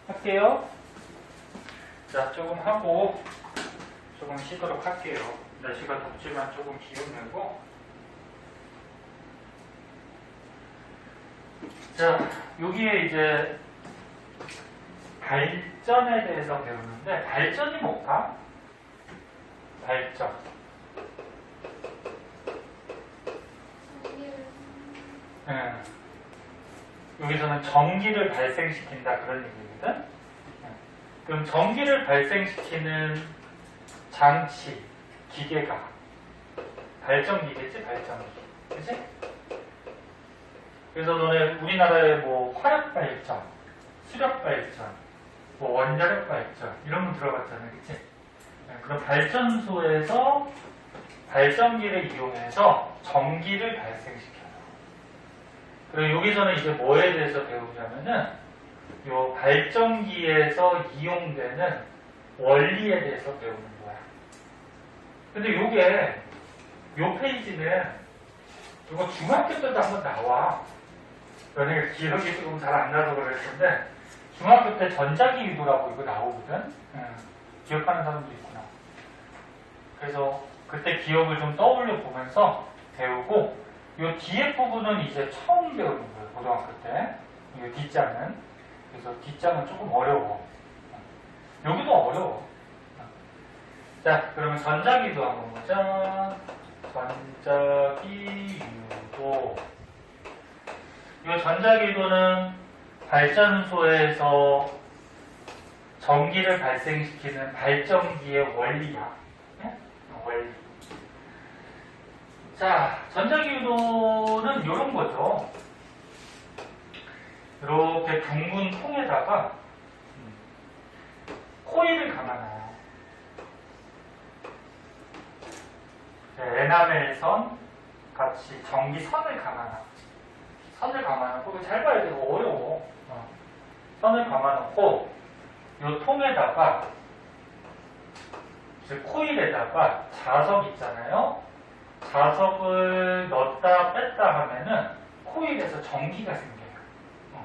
할게요. 자, 조금 하고 조금 쉬도록 할게요. 날씨가 덥지만 조금 기운내고. 자, 여기에 이제 발전에 대해서 배우는데, 발전이 뭘까? 발전. 네. 여기서는 전기를 발생시킨다 그런 얘기거든. 네. 그럼 전기를 발생시키는 장치, 기계가 발전기겠지, 발전기. 그치? 그래서 너네 우리나라의 뭐 화력발전, 수력발전, 뭐 원자력발전 이런 거 들어봤잖아, 그치? 네. 그럼 발전소에서 발전기를 이용해서 전기를 발생시켜요. 그리고 여기서는 이제 뭐에 대해서 배우냐면은 요 발전기에서 이용되는 원리에 대해서 배우는 거야. 근데 요게 요 페이지는 이거 중학교 때도 한번 나와. 너네 기억이 조금 잘 안 나서 그럴 텐데 중학교 때 전자기 유도라고 이거 나오거든. 기억하는 사람도 있구나. 그래서 그때 기억을 좀 떠올려 보면서 배우고, 요 뒤에 부분은 이제 처음 배우는 거예요, 고등학교 때. 이 뒷장은. 그래서 뒷장은 조금 어려워. 여기도 어려워. 자, 그러면 전자기도 한번 보자. 전자기 유도. 이 전자기도는 발전소에서 전기를 발생시키는 발전기의 원리야. 네? 원리. 자, 전자기유도는 이런 거죠. 이렇게 둥근 통에다가 코일을 감아놔요. 에나멜선 같이 전기선을 감아놔. 선을 감아놓고, 잘 봐야 돼. 이거 어려워. 선을 감아놓고 이 통에다가, 즉 코일에다가 자석 있잖아요. 자석을 넣었다 뺐다 하면은 코일에서 전기가 생겨요.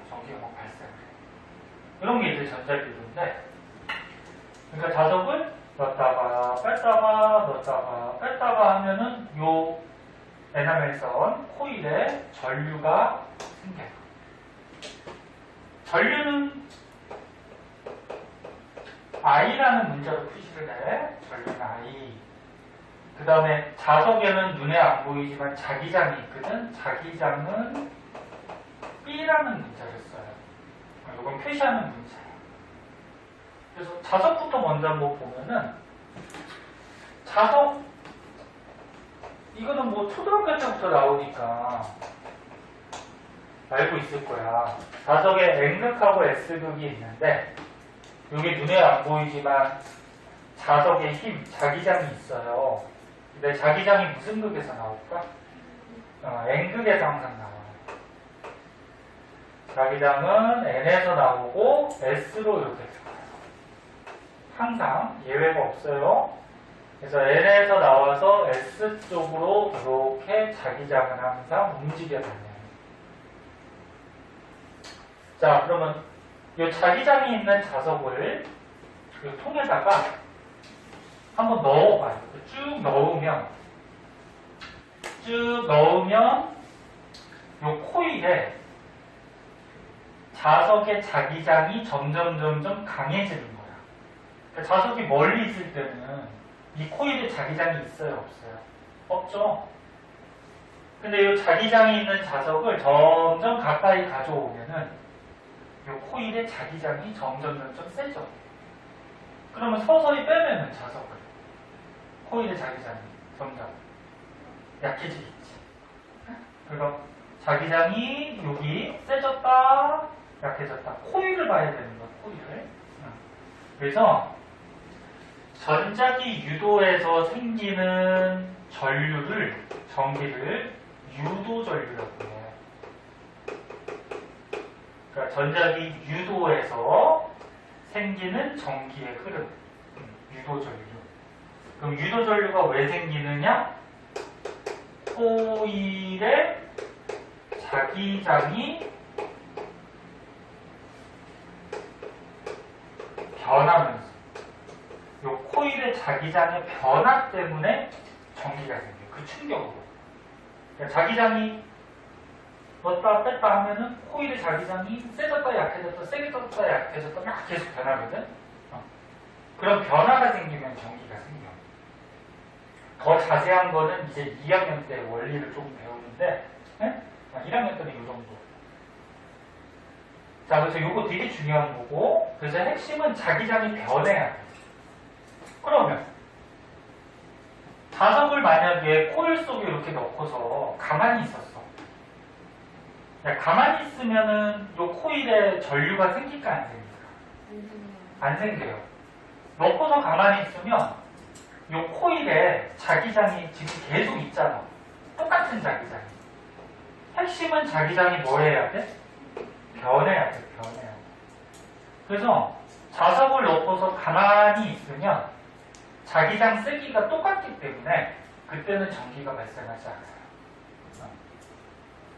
전기가 막 발생해요. 이런 게 이제 전자기도인데, 그러니까 자석을 넣었다가 뺐다가 넣었다가 뺐다가 하면은 요 에나멜선 코일에 전류가 생겨요. 전류는 I라는 문자로 표시를 해. 전류는 I. 그 다음에 자석에는 눈에 안 보이지만 자기장이 있거든. 자기장은 B라는 문자를 써요. 이건 표시하는 문자예요. 그래서 자석부터 먼저 한번 보면은, 자석, 이거는 뭐 초등학교 때부터 나오니까 알고 있을 거야. 자석에 N극하고 S극이 있는데, 여기 눈에 안 보이지만 자석의 힘, 자기장이 있어요. 근데 자기장이 무슨 극에서 나올까? N극에서 항상 나와요. 자기장은 N에서 나오고 S로 이렇게 들어가요. 항상 예외가 없어요. 그래서 N에서 나와서 S 쪽으로 이렇게 자기장은 항상 움직여 다녀요. 자, 그러면 이 자기장이 있는 자석을 이 통에다가 한번 넣어봐요. 쭉 넣으면 이 코일에 자석의 자기장이 점점 강해지는 거야. 그러니까 자석이 멀리 있을 때는 이 코일에 자기장이 있어요, 없어요? 없죠. 근데 이 자기장이 있는 자석을 점점 가까이 가져오면은 이 코일의 자기장이 점점 세져. 그러면 서서히 빼면은 자석을, 코일의 자기장이 점점 약해지겠지. 그럼 자기장이 여기 세졌다, 약해졌다. 코일을 봐야 되는 거야, 코일을. 그래서 전자기 유도에서 생기는 전류를, 전기를 유도전류라고 해. 그러니까 전자기 유도에서 생기는 전기의 흐름, 유도전류. 그럼 유도전류가 왜 생기느냐? 코일의 자기장이 변하면서 요 코일의 자기장의 변화 때문에 전기가 생겨요. 그 충격으로. 그러니까 자기장이 넣었다 뺐다 하면은 코일의 자기장이 세졌다 약해졌다 세졌다 약해졌다 막 계속 변하거든. 그런 변화가 생기면 전기가 생겨. 더 자세한 거는 이제 2학년 때 원리를 조금 배우는데 1학년 때는 이 정도. 자, 그래서 이거 되게 중요한 거고, 그래서 핵심은 자기장이 변해야 돼. 그러면 자석을 만약에 코일 속에 이렇게 넣고서 가만히 있었어. 가만히 있으면은 이 코일에 전류가 생길까 안 생길까? 안 생겨요. 넣고서 가만히 있으면 이 코일에 자기장이 지금 계속 있잖아. 똑같은 자기장이. 핵심은 자기장이 뭐 해야 돼? 변해야 돼, 변해야 돼. 그래서 자석을 넣고서 가만히 있으면 자기장 세기가 똑같기 때문에 그때는 전기가 발생하지 않아요.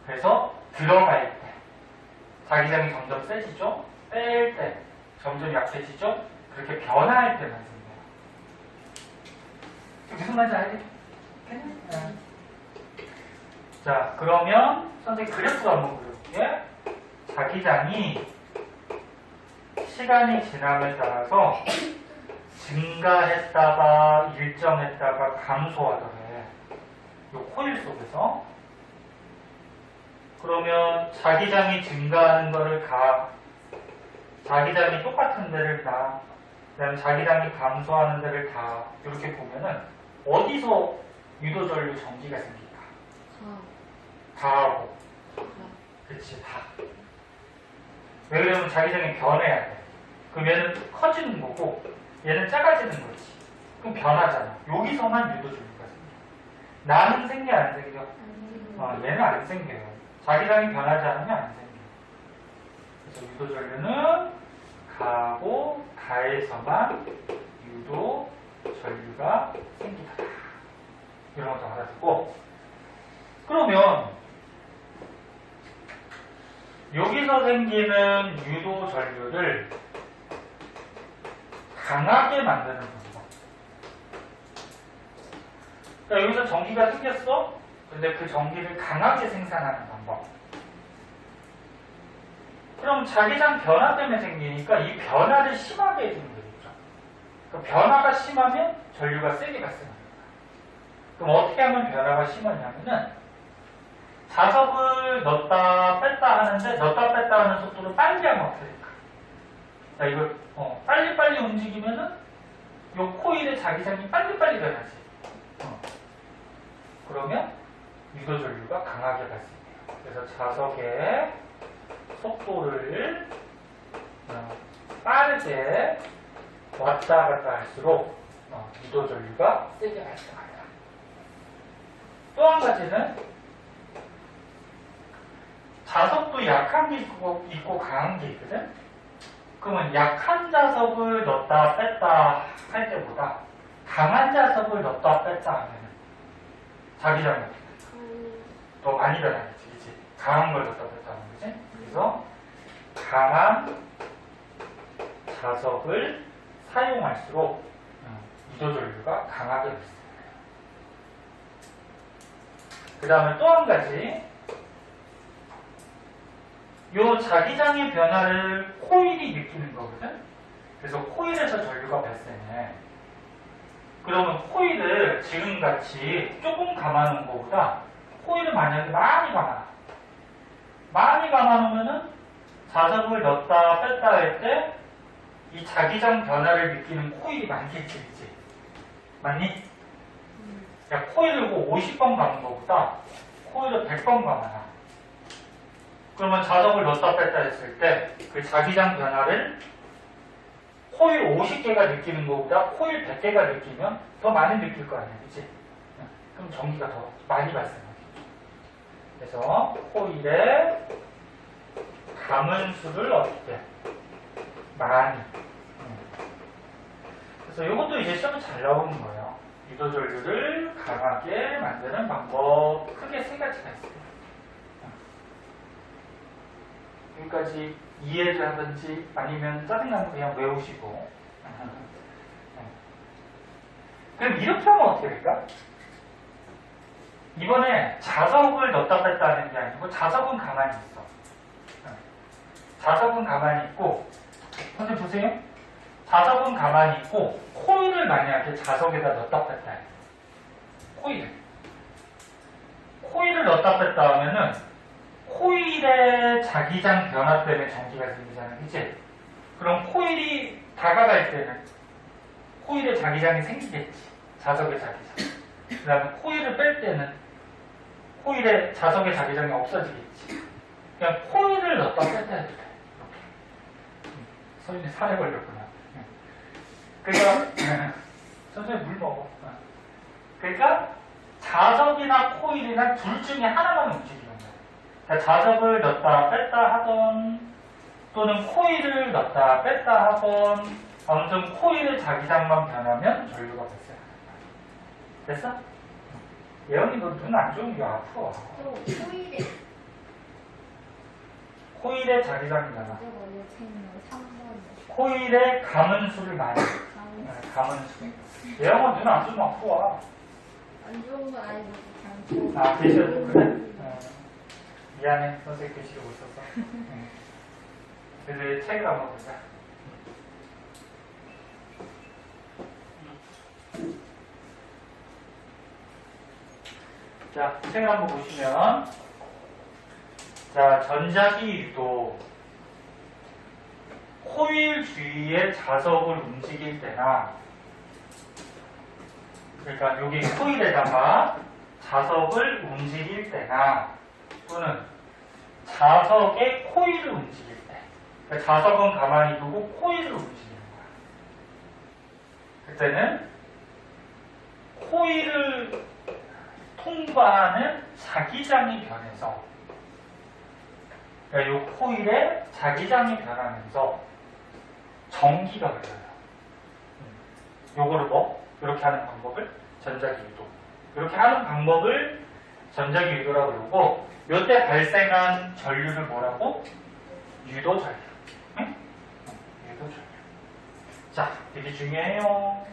그래서 들어갈 때 자기장이 점점 세지죠? 뺄 때 점점 약해지죠? 그렇게 변화할 때만 생겨요. 무슨 말인지 알겠니? 자, 그러면 선생님 그래프 한번 그려볼게. 자기장이 시간이 지남에 따라서 증가했다가 일정했다가 감소하더래. 이 코일 속에서. 그러면 자기장이 증가하는 거를 자기장이 똑같은 데를 다, 그다음에 자기장이 감소하는 데를 다 이렇게 보면은 어디서 유도전류 전기가 생길까? 다하고. 그치, 다. 왜 그러면 자기장이 변해야 돼. 그럼 얘는 커지는 거고 얘는 작아지는 거지. 그럼 변하잖아. 여기서만 유도전류가 생겨. 나는 생겨 안 생겨? 얘는 안 생겨요. 자기장이 변하지 않으면 안 생겨. 그래서 유도전류는 가하고 가에서만 유도전류가 생기다. 이런 것도 알아두고. 그러면 여기서 생기는 유도전류를 강하게 만드는 방법. 그러니까 여기서 전기가 생겼어? 근데 그 전기를 강하게 생산하는 방법. 그럼 자기장 변화 때문에 생기니까 이 변화를 심하게 해주는 거겠죠. 그 변화가 심하면 전류가 세게 발생합니다. 그럼 어떻게 하면 변화가 심하냐면은 자석을 넣었다 뺐다 하는데 넣었다 뺐다 하는 속도를 빨리 하면 어떻게 될까? 자, 이걸 빨리빨리 움직이면은 요 코일의 자기장이 빨리빨리 변하지. 그러면 유도전류가 강하게 발생해요. 그래서 자석의 속도를 빠르게 왔다 갔다 할수록 유도전류가 세게 발생한다. 또 한 가지는 자석도 약한 게 있고 강한 게 있거든? 그러면 약한 자석을 넣었다 뺐다 할 때보다 강한 자석을 넣었다 뺐다 하면 자기장이 더 많이 변하겠지, 그치? 강한 걸 넣었다 뺐다 하는 거지? 그래서 강한 자석을 사용할수록 유도전류가 강하게 발생해요. 그 다음에 또 한 가지, 요 자기장의 변화를 코일이 느끼는 거거든? 그래서 코일에서 전류가 발생해. 그러면 코일을 지금같이 조금 감아놓은 것보다 코일을 만약에 많이 감아놔. 많이 감아놓으면은 자석을 넣었다 뺐다 할 때 이 자기장 변화를 느끼는 코일이 많겠지, 그치? 맞니? 야, 코일을 50번 감은 것보다 코일을 100번 감아놔. 그러면 자석을 넣었다 뺐다 했을 때 그 자기장 변화를 코일 50개가 느끼는 것보다 코일 100개가 느끼면 더 많이 느낄 거 아니야, 그치? 그럼 전기가 더 많이 발생하겠죠. 그래서 코일의 감은 수를 어떻게 많이. 그래서 이것도 이제 시험에 잘 나오는 거예요. 유도전류를 강하게 만드는 방법 크게 세 가지가 있어요. 여기까지 이해를 하든지 아니면 짜증나면 그냥 외우시고. 그럼 이렇게 하면 어떻게 될까? 이번에 자석을 넣었다 뺐다 하는 게 아니고 자석은 가만히 있어. 자석은 가만히 있고, 선생님 보세요. 자석은 가만히 있고 코일을 만약에 자석에다 넣었다 뺐다 해. 코일을 넣었다 뺐다 하면은 코일의 자기장 변화 때문에 전기가 생기잖아, 그치? 그럼 코일이 다가갈 때는 코일의 자기장이 생기겠지. 자석의 자기장. 그 다음에 코일을 뺄 때는 코일의 자석의 자기장이 없어지겠지. 그냥 코일을 넣었다 뺐다 해도 돼. 이렇게. 서윤이 살에 걸렸구나. 그러니까 선생님 물 먹어. 그러니까 자석이나 코일이나 둘 중에 하나만 움직이는 거야. 그러니까 자석을 넣었다 뺐다 하던 또는 코일을 넣었다 뺐다 하건 아무튼 코일의 자기장만 변하면 전류가 발생한다. 됐어? 예언이 너 눈 안 좋은 게 아파. 코일의 자기장이잖아. 코일의 가문수를 많이. 가문수. 예언은 눈 안 좋으면 아파. 안 좋은 건 아니고 그냥 아, 글씨를 그래? 미안해. 선생님 글씨를 못 써서. 그래서 책을 한번 보자. 자, 책을 한번 보시면, 자, 전자기 유도. 코일 주위에 자석을 움직일 때나, 그러니까 여기 코일에다가 자석을 움직일 때나, 또는 자석의 코일을 움직일 때. 그러니까 자석은 가만히 두고 코일을 움직이는 거야. 그때는 코일을 통과하는 자기장이 변해서, 그러니까 이 코일에 자기장이 변하면서 전기가 흘러요. 요거를 뭐? 이렇게 하는 방법을 전자기 유도. 이렇게 하는 방법을 전자기 유도라고 그러고, 요때 발생한 전류를 뭐라고? 유도 전류. 응? 유도 전류. 자, 되게 중요해요.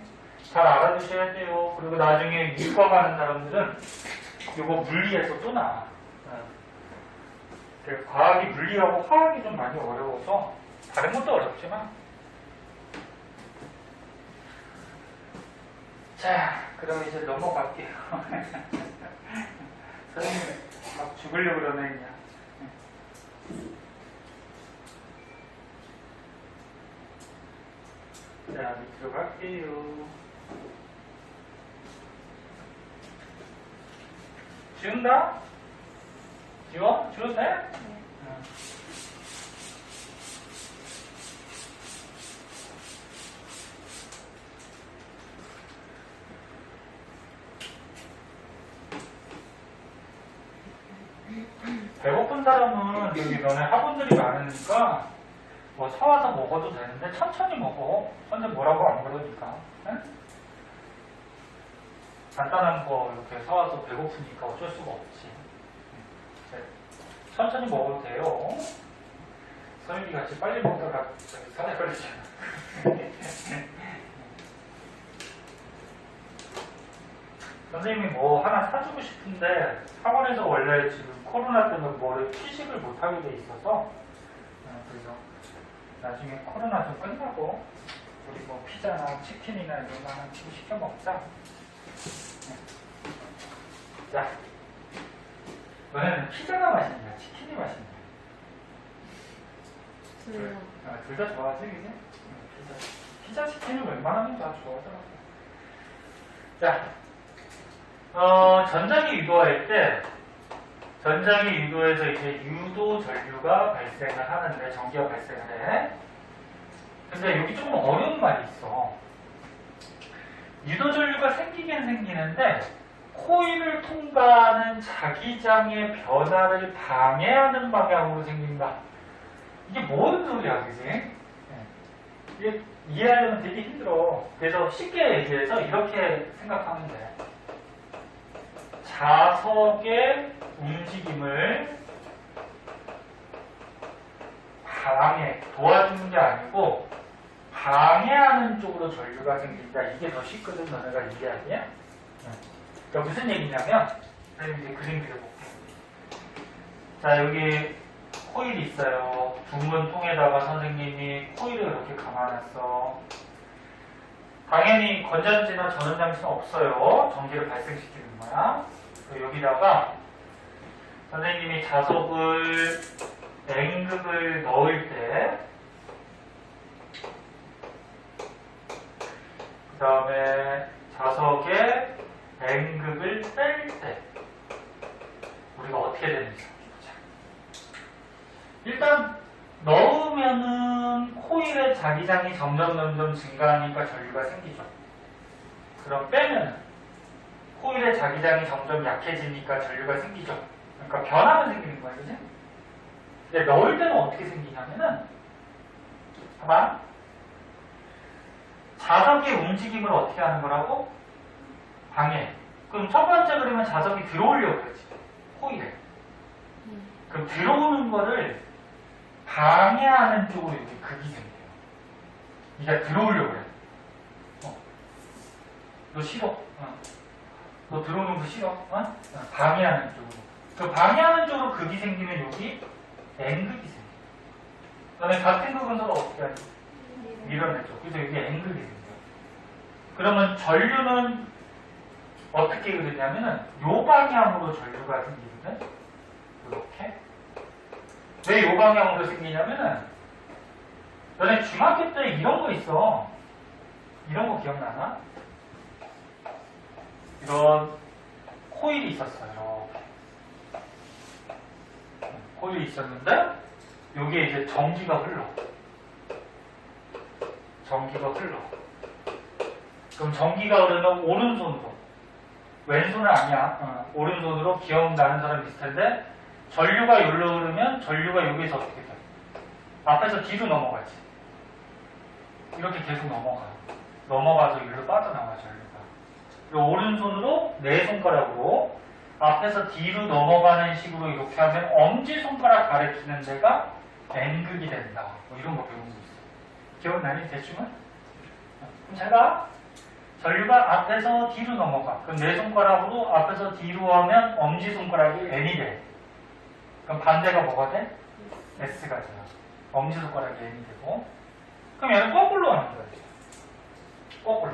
잘 알아두셔야 돼요. 그리고 나중에 이과 가는 사람들은 이거 물리에서 또 나와. 과학이 물리하고 화학이 좀 많이 어려워서 다른 것도 어렵지만. 자, 그럼 이제 넘어갈게요. 선생님 막 죽으려고 그러네 그냥. 자, 밑으로 갈게요. 지운다? 지워? 지워도 돼? 배고픈 사람은 여기 너네 학원들이 많으니까 뭐 사와서 먹어도 되는데 천천히 먹어. 선생님 뭐라고 안 그러니까. 응? 간단한 거 이렇게 사와서 배고프니까 어쩔 수가 없지. 천천히 먹어도 돼요. 서윤이 같이 빨리 먹다가 살에 걸리잖아. 선생님이 뭐 하나 사주고 싶은데 학원에서 원래 지금 코로나 때문에 뭐를 취식을 못하게 돼 있어서 그래서 나중에 코로나 좀 끝나고 우리 뭐 피자나 치킨이나 이런 거 하나 시켜 먹자. 자, 너네는 피자가 맛있냐, 치킨이 맛있냐? 둘 다 좋아하지, 그지? 피자, 치킨을 웬만하면 다 좋아하더라고. 자, 전자기 유도할 때, 전자기 유도에서 이제 유도 전류가 발생을 하는데, 전기가 발생을 해. 근데 여기 조금 어려운 말이 있어. 유도 전류가 생기긴 생기는데, 코일을 통과하는 자기장의 변화를 방해하는 방향으로 생긴다. 이게 뭔 소리야, 그지? 이게 이해하려면 되게 힘들어. 그래서 쉽게 얘기해서 이렇게 생각하면 돼. 자석의 움직임을 도와주는 게 아니고 방해하는 쪽으로 전류가 생긴다. 이게 더 쉽거든, 너네가 이해하기에. 그러니까 무슨 얘기냐면, 선생님 이제 그림 그려볼게요. 자, 여기 코일이 있어요. 둥근 통에다가 선생님이 코일을 이렇게 감아놨어. 당연히 건전지나 전원장치는 없어요. 전기를 발생시키는 거야. 여기다가 선생님이 자석을 N극을 넣을 때, 그 다음에 자석에 N극을 뺄 때 우리가 어떻게 되는지 보자. 일단 넣으면은 코일의 자기장이 점점 증가하니까 전류가 생기죠. 그럼 빼면은 코일의 자기장이 점점 약해지니까 전류가 생기죠. 그러니까 변화가 생기는 거예요, 그지? 근데 넣을 때는 어떻게 생기냐면은, 봐봐. 자석의 움직임을 어떻게 하는 거라고? 방해. 그럼 첫 번째 그러면 자석이 들어오려고 그러지. 코일에. 그럼 들어오는 거를 방해하는 쪽으로 이렇게 극이 생겨요. 네가 들어오려고 그래. 너 싫어. 너 들어오는 거 싫어. 방해하는 쪽으로. 그 방해하는 쪽으로 극이 생기면 여기 N극이 생겨. 너네 같은 극은 서로 어떻게 하지? 밀어내죠. 그래서 여기 N극이 생겨. 그러면 전류는 어떻게 그러냐면은 요 방향으로 전류가 생기거든. 이렇게. 왜 요 방향으로 생기냐면은 너네 중학교 때 이런 거 있어. 이런 거 기억나나? 이런 코일이 있었어요. 코일이 있었는데 여기에 이제 전기가 흘러. 전기가 흘러. 그럼 전기가 흐르면 오른손으로, 왼손은 아니야. 오른손으로 기억나는 사람 있을 텐데 전류가 여기로 흐르면 전류가 여기에서 어떻게 돼? 앞에서 뒤로 넘어가지. 이렇게 계속 넘어가요. 넘어가서 여기로 빠져나와 전류가. 그리고 오른손으로 네 손가락으로 앞에서 뒤로 넘어가는 식으로 이렇게 하면 엄지손가락 가리키는 데가 N극이 된다. 뭐 이런 거 배운 거 있어. 기억나니? 대충은? 그럼 제가 전류가 앞에서 뒤로 넘어가. 그럼 네 손가락으로 앞에서 뒤로 하면 엄지손가락이 N이 돼. 그럼 반대가 뭐가 돼? S가 돼요. 엄지손가락이 N이 되고. 그럼 얘는 거꾸로 하는 거야. 거꾸로.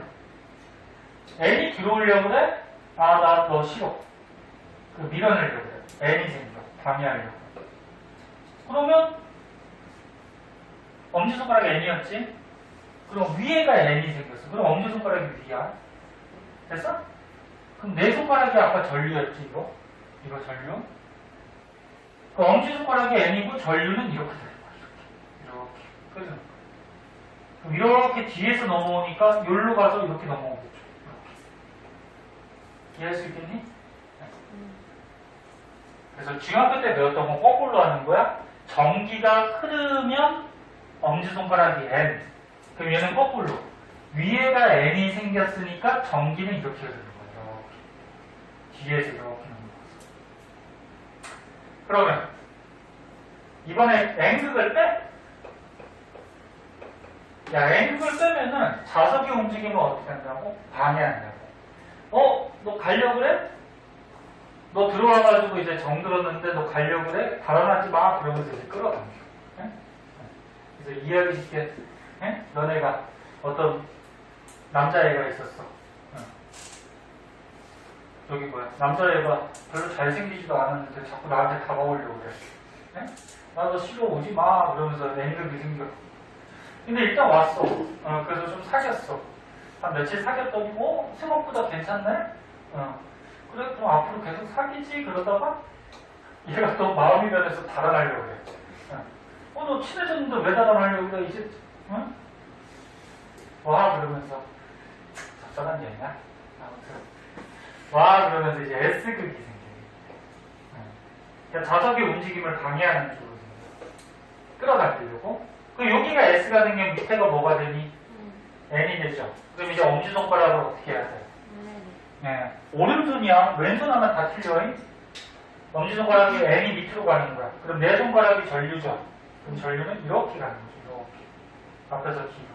N이 들어오려고 그래? 아, 나 너 싫어. 그 밀어내려고 그래. N이 생겨. 방해하려고. 그러면 엄지손가락이 N이었지? 그럼 위에가 N이 생겼어. 그럼 엄지손가락이 위야. 됐어? 그럼 내 손가락이 아까 전류였지, 이거? 이거 전류? 그 엄지손가락이 N이고 전류는 이렇게 되는 거야. 이렇게. 그죠? 그럼 이렇게 뒤에서 넘어오니까 여기로 가서 이렇게 넘어오겠죠. 이렇게. 이해할 수 있겠니? 그래서 중학교 때 배웠던 건 거꾸로 하는 거야. 전기가 흐르면 엄지손가락이 N. 그럼 얘는 거꾸로. 위에가 N이 생겼으니까 전기는 이렇게 흐르는 거예요. 뒤에서 이렇게 넘어가서. 그러면 이번에 N극을 빼. 야, N극을 빼면은 자석의 움직임을 어떻게 한다고? 방해한다고. 너 가려고 그래? 너 들어와가지고 이제 정들었는데 너 가려고 그래? 달아나지 마. 그러면서 이제 끌어당겨. 네? 그래서 이해하기 쉽게, 네? 너네가 어떤 남자애가 있었어. 저기 뭐야. 남자애가 별로 잘생기지도 않았는데 자꾸 나한테 다가오려고 그래. 네? 나 너 싫어 오지 마. 그러면서 N극이 생겨. 근데 일단 왔어. 그래서 좀 사귀었어. 한 며칠 사귀었더니, 생각보다 괜찮네? 그래, 그럼 앞으로 계속 사귀지? 그러다가, 얘가 또 마음이 변해서 달아나려고 그래. 너 친해졌는데 왜 달아나려고 그래? 이제, 응? 와, 그러면서, 적절한 얘기냐? 아무튼. 와, 그러면서 이제 S극이 생겨. 그러니까 자석의 움직임을 방해하는 쪽으로 생겨. 끌어당기려고. 그럼 여기가 S가 생기면 밑에가 뭐가 되니? N이 되죠. 그럼 이제 엄지손가락을 어떻게 해야 돼? 네. 오른손이야. 왼손 하나 다 틀려. 엄지손가락이 N이 밑으로 가는 거야. 그럼 내 손가락이 전류죠. 그럼 전류는 이렇게 가는 거죠. 이렇게. 앞에서 뒤로.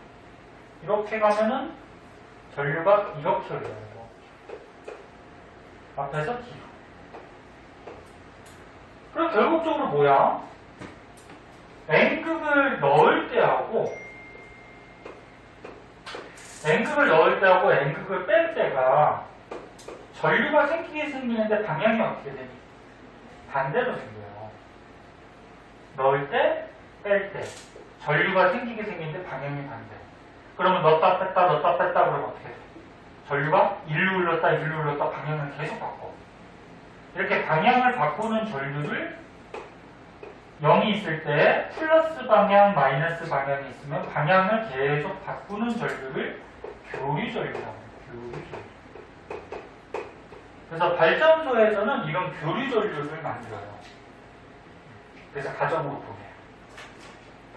이렇게 가면은 전류가 이렇게 흘러요. 앞에서 뒤로. 그럼 결국적으로 뭐야? N극을 넣을 때하고 N극을 뺄 때가 전류가 생기는데 방향이 어떻게 되니? 반대로 생겨요. 넣을 때, 뺄 때. 전류가 생기는데 방향이 반대. 그러면 넣었다 뺐다 그러면 어떻게 돼? 전류가 일로 흘렀다 방향을 계속 바꿔. 이렇게 방향을 바꾸는 전류를 0이 있을 때 플러스 방향, 마이너스 방향이 있으면 방향을 계속 바꾸는 전류를 교류전류라고 해요. 교류전류. 그래서 발전소에서는 이런 교류전류를 만들어요. 그래서 가정으로 보내요.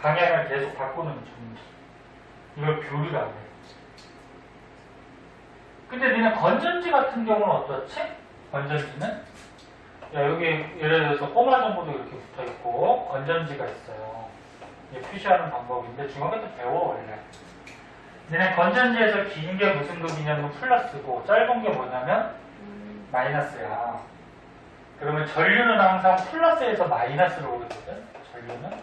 방향을 계속 바꾸는 전기. 이걸 교류라고 해요. 근데 니네 건전지 같은 경우는 어떻지? 건전지는? 야, 여기 예를 들어서 꼬마 정보도 이렇게 붙어 있고 건전지가 있어요. 이게 표시하는 방법인데 중학교 때 배워 원래. 니네 건전지에서 긴 게 무슨 극이냐면 플러스고 짧은 게 뭐냐면 마이너스야. 그러면 전류는 항상 플러스에서 마이너스로 오거든. 전류는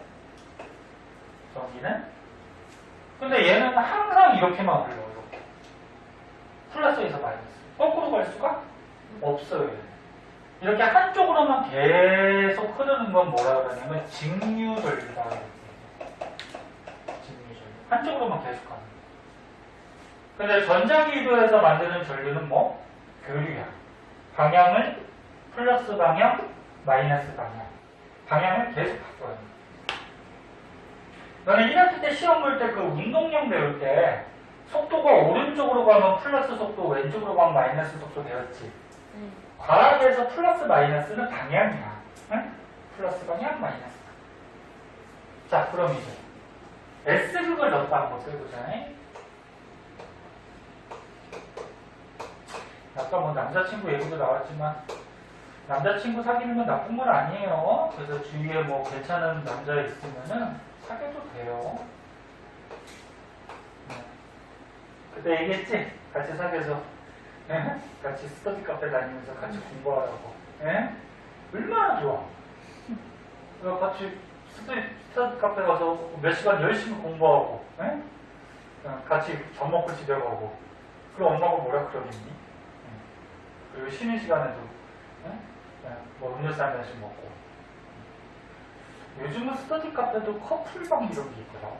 전기는. 근데 얘는 항상 이렇게만 흘러. 이렇게. 플러스에서 마이너스. 거꾸로 갈 수가 없어요. 얘는. 이렇게 한쪽으로만 계속 흐르는 건 뭐라 그러냐면 직류전류다. 직류전류. 한쪽으로만 계속 가는 거예요. 근데 전자기도에서 만드는 전류는 뭐? 교류야. 방향을 플러스 방향, 마이너스 방향. 방향을 계속 바꿔야 돼. 너는 1학기 때 시험 볼 때 그 운동량 배울 때 속도가 오른쪽으로 가면 플러스 속도, 왼쪽으로 가면 마이너스 속도 배웠지? 과학에서 플러스 마이너스는 방향이야. 응? 플러스 방향, 마이너스 방향. 자, 그럼 이제 S극을 넣었다 한번 써보자. 아까 뭐 남자친구 얘기도 나왔지만 남자친구 사귀는 건 나쁜 건 아니에요. 그래서 주위에 뭐 괜찮은 남자 있으면은 사귀어도 돼요. 그때 얘기했지? 같이 사귀어서 같이 스터디 카페 다니면서 같이 공부하라고. 얼마나 좋아. 같이 스터디 카페 가서 몇 시간 열심히 공부하고 같이 밥 먹고 집에 가고. 그럼 엄마가 뭐라 그러겠니? 그리고 쉬는 시간에도 뭐 음료수 한 잔씩 먹고. 요즘은 스터디 카페도 커플방 이런 게 있더라.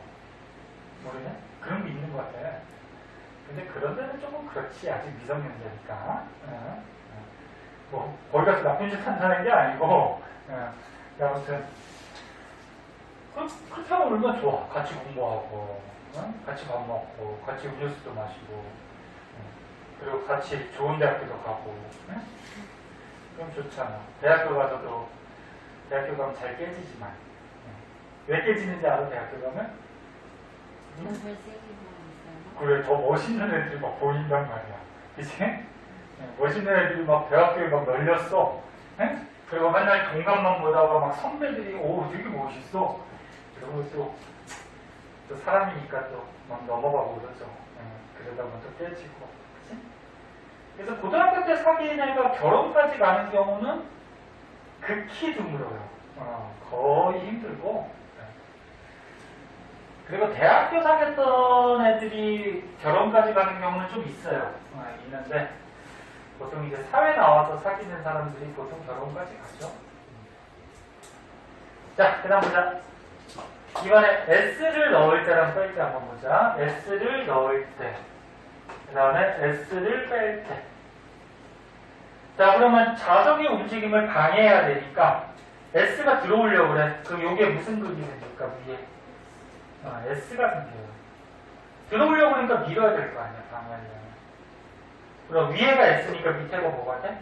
모르냐? 그런 게 있는 것 같아. 근데 그런 데는 조금 그렇지. 아직 미성년자니까. 뭐 거기 가서 나쁜 짓 한다는 게 아니고 아무튼 그렇게 하면 얼마나 좋아. 같이 공부하고 같이 밥 먹고 같이 음료수도 마시고 그리고 같이 좋은 대학교도 가고 그럼 좋잖아. 대학교 가서도 대학교 가면 잘 깨지지만 왜 깨지는지 알아? 대학교 가면? 그래, 더 멋있는 애들이 막 보인단 말이야. 그치? 멋있는 애들이 막 대학교에 막 널렸어. 그리고 맨날 동갑만 보다가 막 선배들이 오 되게 멋있어. 그리고 또 사람이니까 또 막 넘어가고 그러죠. 그러다 보면 또 깨지고. 그치? 그래서 고등학교 때 사귄 애가 결혼까지 가는 경우는 극히 드물어요. 거의 힘들고. 그리고 대학교 사귀었던 애들이 결혼까지 가는 경우는 좀 있어요. 있는데 보통 이제 사회 나와서 사귀는 사람들이 보통 결혼까지 가죠. 자, 그 다음 보자. 이번에 S를 넣을 때랑 뺄 때 한번 보자. S를 넣을 때, 그 다음에 S를 뺄 때. 자, 그러면 자석의 움직임을 방해해야 되니까 S가 들어오려고 그래. 그럼 이게 무슨 극이 생길까, 위에? S가 생겨요. 들어오려고 그러니까 밀어야 될 거 아니야, 방해하려면. 그럼 위에가 S니까 밑에가 뭐가 돼?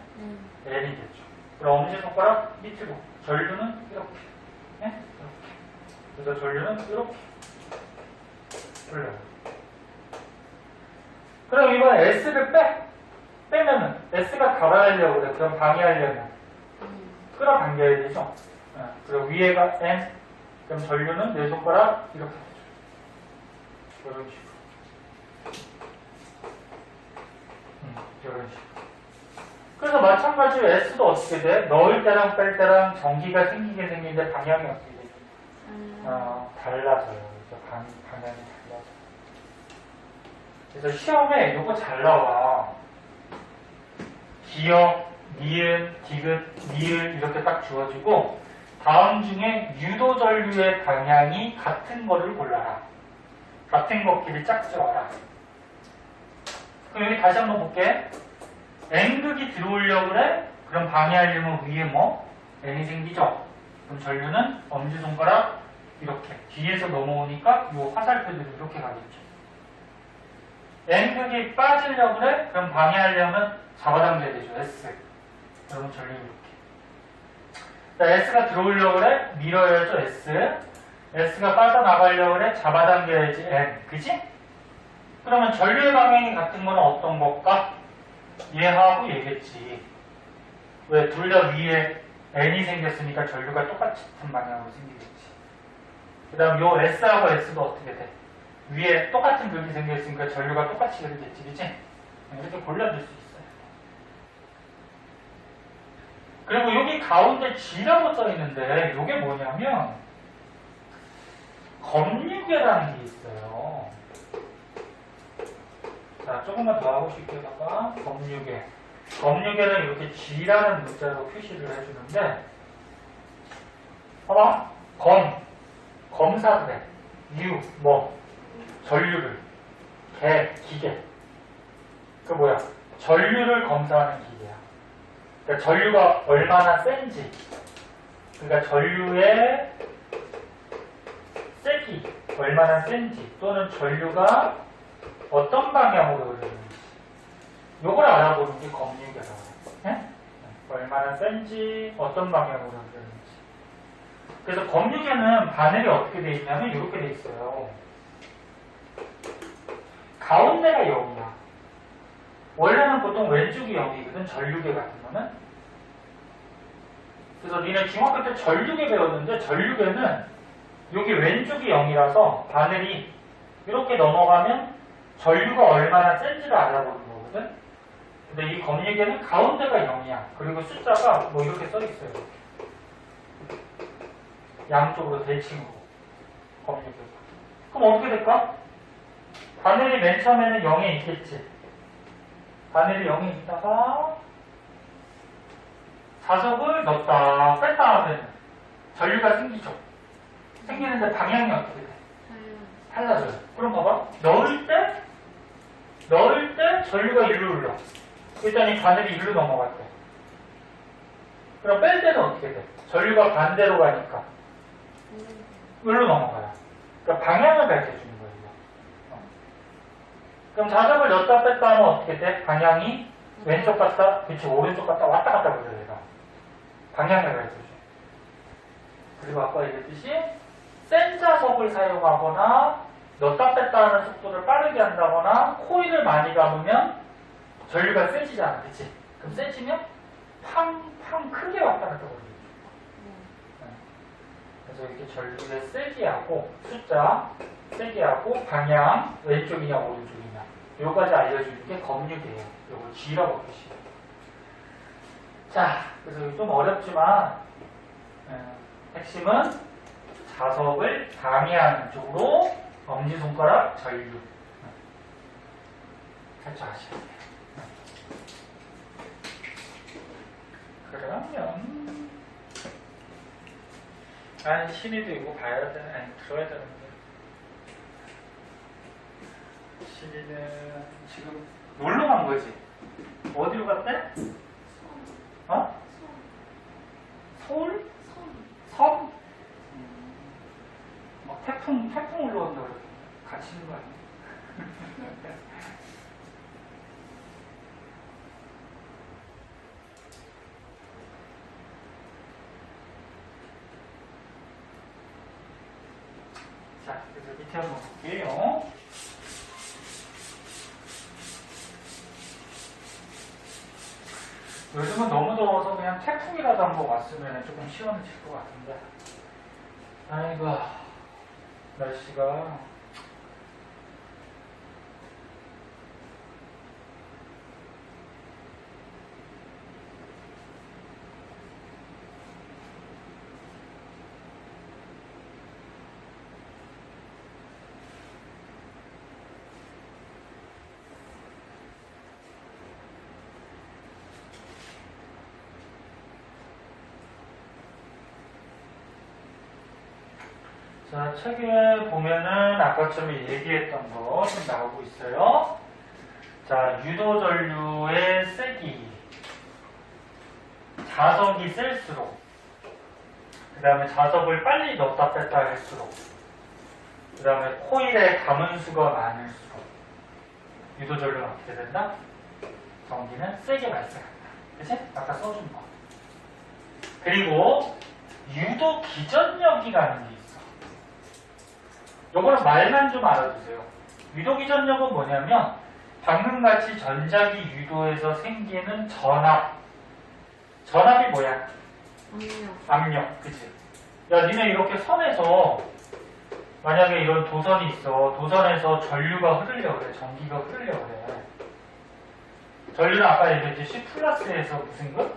N이 됐죠. 그럼 엄지손가락 밑으로. 전류는 이렇게. 이렇게. 그래서 전류는 이렇게. 올라요. 그럼 이번 S를 빼면은 S가 가라앉으려고 그래. 그럼 방해하려면 끌어당겨야 되죠. 그리고 위에가 N, 그럼 전류는 네 손가락 이렇게 되죠. 이런 식으로. 이런 식으로. 그래서 마찬가지로 S도 어떻게 돼? 넣을 때랑 뺄 때랑 전기가 생기게 생기는데 방향이 어떻게 되지? 달라져요. 그래서 방향이 달라져요. 그래서 시험에 이거 잘 나와. 기역, 니은, 디귿, 니을 이렇게 딱 주어지고 다음 중에 유도 전류의 방향이 같은 거를 골라라. 같은 것끼리 짝지어라. 그럼 여기 다시 한번 볼게. N극이 들어오려고 그래? 그럼 방해하려면 위에 뭐? N이 생기죠? 그럼 전류는 엄지손가락 이렇게 뒤에서 넘어오니까 이 화살표들이 이렇게 가겠죠. N극이 빠지려고 그래? 그럼 방해하려면 잡아당겨야 되죠. S. 그러면 전류 이렇게. 자, S가 들어오려고 그래? 밀어야죠. S. S가 빠져나가려고 그래? 잡아당겨야지. N. 그지? 그러면 전류의 방향이 같은 거는 어떤 것과? 얘하고 얘겠지. 왜? 둘 다 위에 N이 생겼으니까 전류가 똑같은 방향으로 생기겠지. 그 다음 요 S하고 S도 어떻게 돼? 위에 똑같은 극이 생겼으니까 전류가 똑같이 흐르겠지. 그치? 이렇게 골라줄 수 있어요. 그리고 여기 가운데 G라고 써있는데 이게 뭐냐면 검유계라는 게 있어요. 자, 조금만 더 하고 싶게다가 검유계. 검유계는 이렇게 G라는 문자로 표시를 해주는데 봐봐. 검사를 해. 전류를. 기계. 그 뭐야? 전류를 검사하는 기계야. 그러니까 전류가 얼마나 센지. 그러니까 전류의 세기 얼마나 센지 또는 전류가 어떤 방향으로 흐르는지 요걸 알아보는 게 검유계라고 해요. 얼마나 센지 어떤 방향으로 흐르는지. 그래서 검유계는 바늘이 어떻게 돼 있냐면 이렇게 돼 있어요. 가운데가 0이야. 원래는 보통 왼쪽이 0이거든. 전류계 같은 거는. 그래서 니네 중학교 때 전류계 배웠는데 전류계는 여기 왼쪽이 0이라서 바늘이 이렇게 넘어가면 전류가 얼마나 센지를 알아보는 거거든. 근데 이 검유계는 가운데가 0이야. 그리고 숫자가 뭐 이렇게 써 있어요. 양쪽으로 대칭으로 검유계. 그럼 어떻게 될까? 바늘이 맨 처음에는 0에 있겠지. 바늘이 0에 있다가 자석을 넣었다 뺐다 하면 전류가 생기죠. 생기는데 방향이 어떻게 돼? 달라져요. 그럼 봐봐. 넣을 때 전류가 일로 흘러. 일단 이 바늘이 일로 넘어갈 때. 그럼 뺄 때는 어떻게 돼? 전류가 반대로 가니까 일로 넘어가요. 그러니까 방향을 가르쳐주는 거예요. 그럼 자석을 넣었다 뺐다 하면 어떻게 돼? 방향이 왼쪽 갔다, 그치, 오른쪽 갔다 왔다 갔다 그래요, 얘가. 방향을 가르쳐줘. 그리고 아까 얘기했듯이 센 자석을 사용하거나 넣었다 뺐다 하는 속도를 빠르게 한다거나 코일을 많이 감으면 전류가 세지잖아, 그치? 그럼 세지면 팡 크게 왔다 갔다 거리죠. 그래서 이렇게 전류의 세기하고 숫자, 세기하고 방향, 왼쪽이냐 오른쪽이냐 요까지 알려주는 게 검유계예요. 요걸 G라고 표시해요. 자, 그래서 좀 어렵지만 핵심은 자석을 방해하는 쪽으로 엄지손가락 전류 살짝하시면 돼요. 그러면 신이도 이거 봐야 되는, 들어야 되는데 신이는 지금 놀러 간 거지? 어디로 갔대? 서울? 섬? 막 태풍 올라온다 그래. 갇히는 거 아니야? 자, 그래서 밑에 한번 볼게요. 요즘은 너무 더워서 그냥 태풍이라도 한번 왔으면 조금 시원해질 것 같은데 아이고, 날씨가. 자, 책에 보면은 아까처럼 얘기했던 거 좀 나오고 있어요. 자, 유도전류의 세기. 자석이 셀수록, 그 다음에 자석을 빨리 넣었다 뺐다 할수록, 그 다음에 코일의 가문수가 많을수록, 유도전류는 어떻게 된다? 전기는 세게 발생한다. 그치? 아까 써준 거. 그리고 유도 기전력이라는 게 있어. 요거는 말만 좀 알아두세요. 유도 기전력은 뭐냐면 방금 같이 전자기 유도에서 생기는 전압. 전압이 뭐야? 압력. 그치? 야, 니네 이렇게 선에서 만약에 이런 도선이 있어. 도선에서 전류가 흐르려고 그래. 전기가 흐르려고 그래. 전류는 아까 얘기했지. C 플러스에서 무슨 것?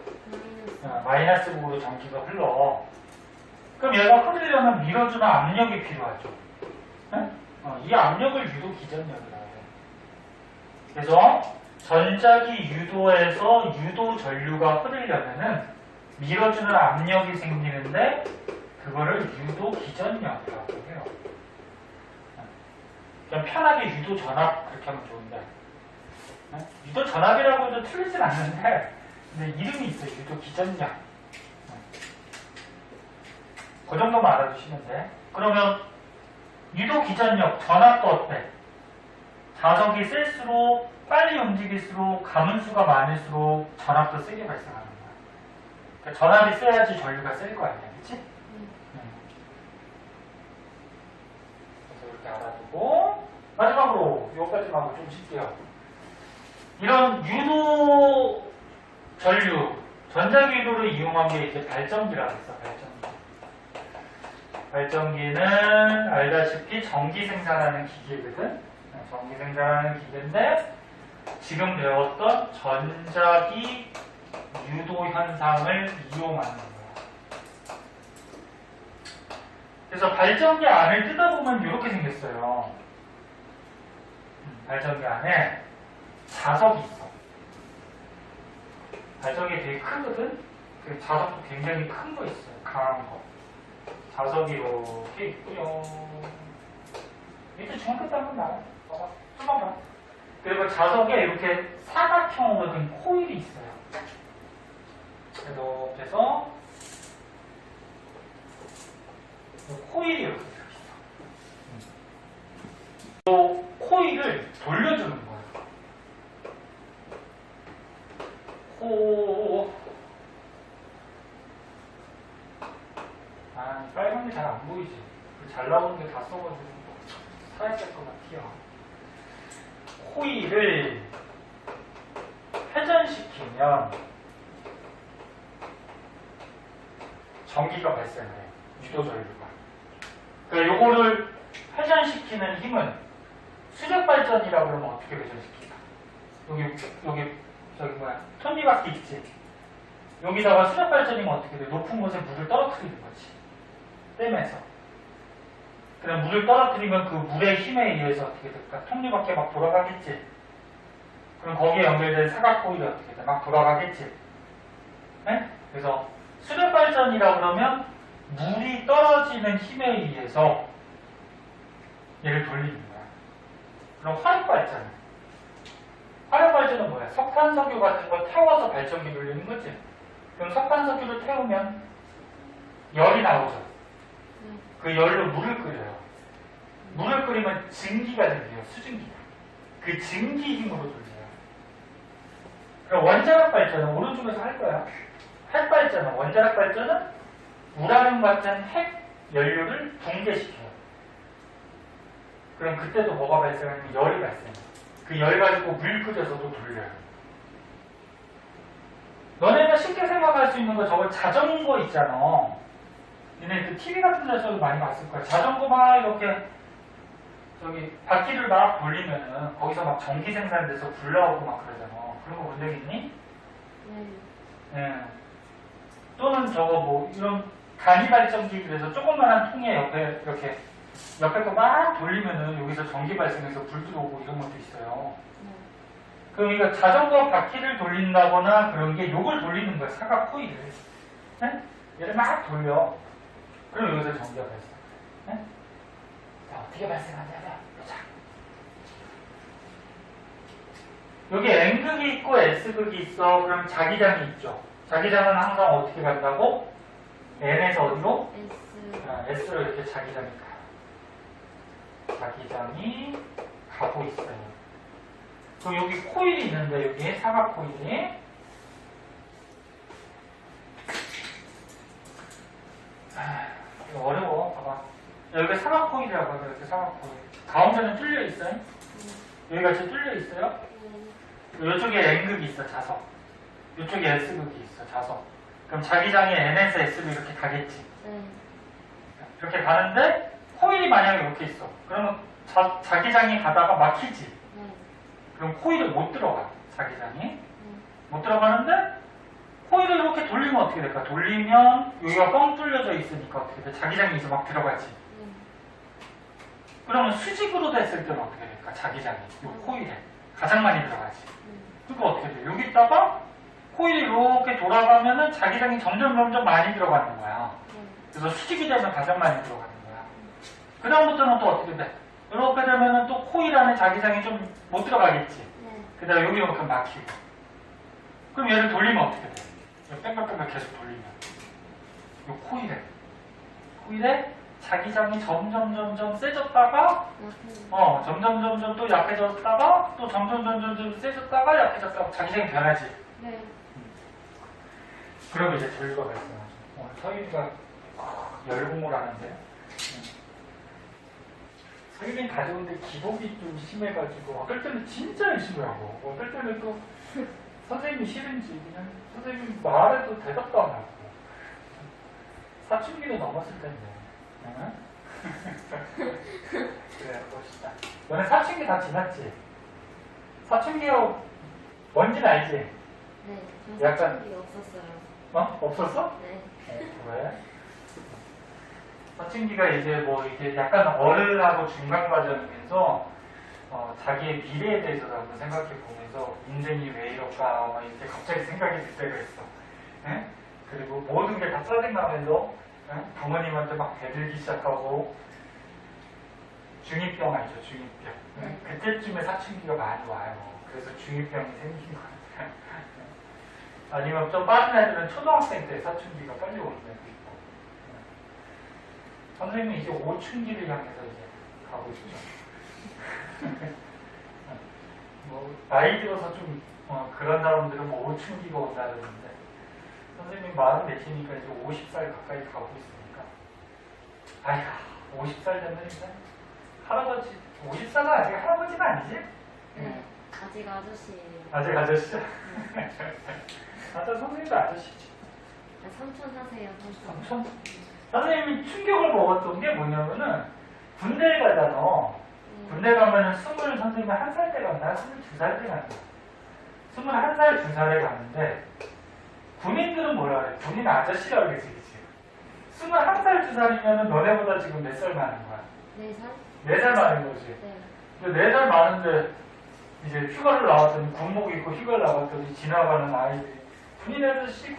마이너스 부로 전기가 흘러. 그럼 얘가 흐르려면 밀어주는 압력이 필요하죠. 네? 이 압력을 유도 기전력이라고 해요. 그래서 전자기 유도에서 유도 전류가 흐르려면은 밀어주는 압력이 생기는데 그거를 유도 기전력이라고 해요. 그냥 편하게 유도 전압 그렇게 하면 좋은데 네? 유도 전압이라고 해도 틀리진 않는데 근데 이름이 있어요. 유도 기전력. 그 정도만 알아두시면 돼. 그러면 유도 기전력, 전압도 어때? 자석이 셀수록 빨리 움직일수록 가문수가 많을수록 전압도 세게 발생하는 거야. 그러니까 전압이 세야지 전류가 셀 거 아니야. 그치? 그래서 이렇게 알아두고 마지막으로 여기까지만 하고 좀 쉴게요. 이런 유도 전류, 전자기 유도를 이용한 게 이제 발전기라고 했어. 발전기는 알다시피 전기 생산하는 기계거든. 전기 생산하는 기계인데 지금 배웠던 전자기 유도 현상을 이용하는 거야. 그래서 발전기 안을 뜯어보면 이렇게 생겼어요. 발전기 안에 자석이 있어. 발전기 되게 크거든. 그 자석도 굉장히 큰 거 있어요. 강한 거. 자석이 이렇게 있고요. 밑에 중간 끝에 한번 나와. 봐봐. 좀만 봐. 그리고 자석에 이렇게 사각형으로 된 코일이 있어요. 이렇게 해서 코일이 이렇게 들어있어. 또 코일을 돌려주는 거예요. 빨간 게 잘 안 보이지? 잘 나오는 게 다 써가지고 살짝 거만 튀어. 코일을 회전시키면 전기가 발생해. 유도전류가. 그러니까 요거를 회전시키는 힘은 수력 발전이라고 그러면 어떻게 회전시킬까? 여기 저기 뭐야 톱니바퀴 있지? 여기다가 수력 발전이면 어떻게 돼? 높은 곳에 물을 떨어뜨리는 거지. 댐에서. 그럼 물을 떨어뜨리면 그 물의 힘에 의해서 어떻게 될까? 톱니바퀴 막 돌아가겠지? 그럼 거기에 연결된 사각코일이 어떻게 돼? 막 돌아가겠지? 네? 그래서 수력 발전이라고 그러면 물이 떨어지는 힘에 의해서 얘를 돌리는 거야. 그럼 화력 발전. 화력 발전은 뭐야? 석탄석유 같은 거 태워서 발전기 돌리는 거지? 그럼 석탄석유를 태우면 열이 나오죠. 그 열로 물을 끓여요. 물을 끓이면 증기가 생겨요. 수증기가. 그 증기 힘으로 돌려요. 그럼 원자력 발전은 오른쪽에서 할 거야. 핵 발전은, 원자력 발전은 우라늄 같은 핵 연료를 붕괴시켜요. 그럼 그때도 뭐가 발생하냐면 열이 발생해요. 그 열 가지고 물 끓여서도 돌려요. 너네가 쉽게 생각할 수 있는 거 저거 자전거 있잖아. 얘네 그 TV 같은 데서도 많이 봤을 거야. 자전거 막 이렇게 저기 바퀴를 막 돌리면은 거기서 막 전기 생산돼서 불 나오고 막 그러잖아. 그런 거 본 적 있니? 네. 예. 또는 저거 뭐 이런 간이 발전기 그래서 조그만한 통에 옆에 이렇게 옆에 거 막 돌리면은 여기서 전기 발생해서 불 들어오고 이런 것도 있어요. 네. 그러니까 자전거 바퀴를 돌린다거나 그런 게 요걸 돌리는 거야. 사각 코일을. 네? 얘를 막 돌려. 그럼 여기서 전기가 발생. 네? 자, 어떻게 발생하냐면 보자. 여기 N극이 있고 S극이 있어. 그럼 자기장이 있죠. 자기장은 항상 어떻게 간다고? N에서 어디로? S. 아, S로 이렇게 자기장이 가요. 자기장이 가고 있어요. 그럼 여기 코일이 있는데 여기 사각 코일이 이거 어려워. 봐봐. 여기가 사각 코일이라고 하죠. 이렇게 사각 코일. 가운데는 뚫려 있어요. 여기가 이렇게 뚫려 있어요. 이쪽에 N극이 있어. 자석. 이쪽에 S극이 있어. 자석. 그럼 자기장이 N에서 S로 이렇게 가겠지. 네. 이렇게 가는데 코일이 만약에 이렇게 있어. 그러면 자기장이 가다가 막히지. 네. 그럼 코일이 못 들어가. 자기장이. 못 들어가는데 코일을 이렇게 돌리면 어떻게 될까? 돌리면 여기가 뻥 뚫려져 있으니까 어떻게 돼? 자기장이 이제 막 들어가지. 그러면 수직으로 됐을 때는 어떻게 될까? 자기장이. 요 코일에. 가장 많이 들어가지. 그러니까 어떻게 돼? 여기다가 코일이 이렇게 돌아가면은 자기장이 점점 많이 들어가는 거야. 그래서 수직이 되면 가장 많이 들어가는 거야. 그 다음부터는 또 어떻게 돼? 이렇게 되면은 또 코일 안에 자기장이 좀 못 들어가겠지. 그 다음에 여기 이렇게 막히고. 그럼 얘를 돌리면 어떻게 돼? 뺑글뺑글 계속 돌리면. 요 코일에 자기장이 점점 세졌다가 점점 또 약해졌다가 또 점점 세졌다가 약해졌다가 자기장이 변하지. 네. 그러면 이제 전류가 발생하죠. 오늘 서윤이가 열공을 하는데 서윤이 가져오는데 기복이 좀 심해가지고 어떨 때는 진짜 열심히 하고 어떨 때는 또 선생님이 싫은지 그냥 선생님 말해도 대답도 안 하고 사춘기도 넘었을 텐데. 응? 그래 멋있다. 너네 사춘기 다 지났지? 사춘기가 뭔지는 알지? 네. 약간- 사춘기 없었어요. 어? 없었어? 네. 왜? 사춘기가 이제 뭐 이렇게 약간 어른하고 중간 과정이면서 자기의 미래에 대해서도 한번 생각해 보면서 인생이 왜 이럴까 막 이렇게 갑자기 생각이 들 때가 있어. 예? 그리고 모든 게 다 짜증나면서 부모님한테 막 대들기 시작하고 중2병 알죠? 중2병. 네. 그때쯤에 사춘기가 많이 와요. 그래서 중2병이 생긴 것 같아요. 아니면 좀 빠른 애들은 초등학생 때 사춘기가 빨리 오는 애도 있고. 선생님은 이제 5춘기를 향해서 이제 가고 있죠. 뭐 나이 들어서 좀 그런 사람들은 뭐 5춘기가 온다 그러는데 선생님 44이니까 이제 50살 가까이 가고 있으니까 아이고 50살 되면 이제 할아버지 50살은 아직 할아버지는 아니지? 네. 아직 아저씨예요. 아직 아저씨야? 맞아 선생님도 아저씨지. 삼촌 하세요. 삼촌? 선생님이 충격을 먹었던 게 뭐냐면은 군대에 가잖아. 군대 가면은 선생님이 1살 때 갔나? 22살 때 갔나? 21살, 2살에 갔는데 군인들은 뭐라 그래? 군인 아저씨라고 그러지, 그치? 21살, 2살이면은 너네보다 지금 몇 살 많은 거야? 4살? 4살 많은 거지. 네. 근데 4살 많은데 이제 휴가를 나왔더니 군복 입고 휴가를 나왔더니 지나가는 아이들이 군인 아저씨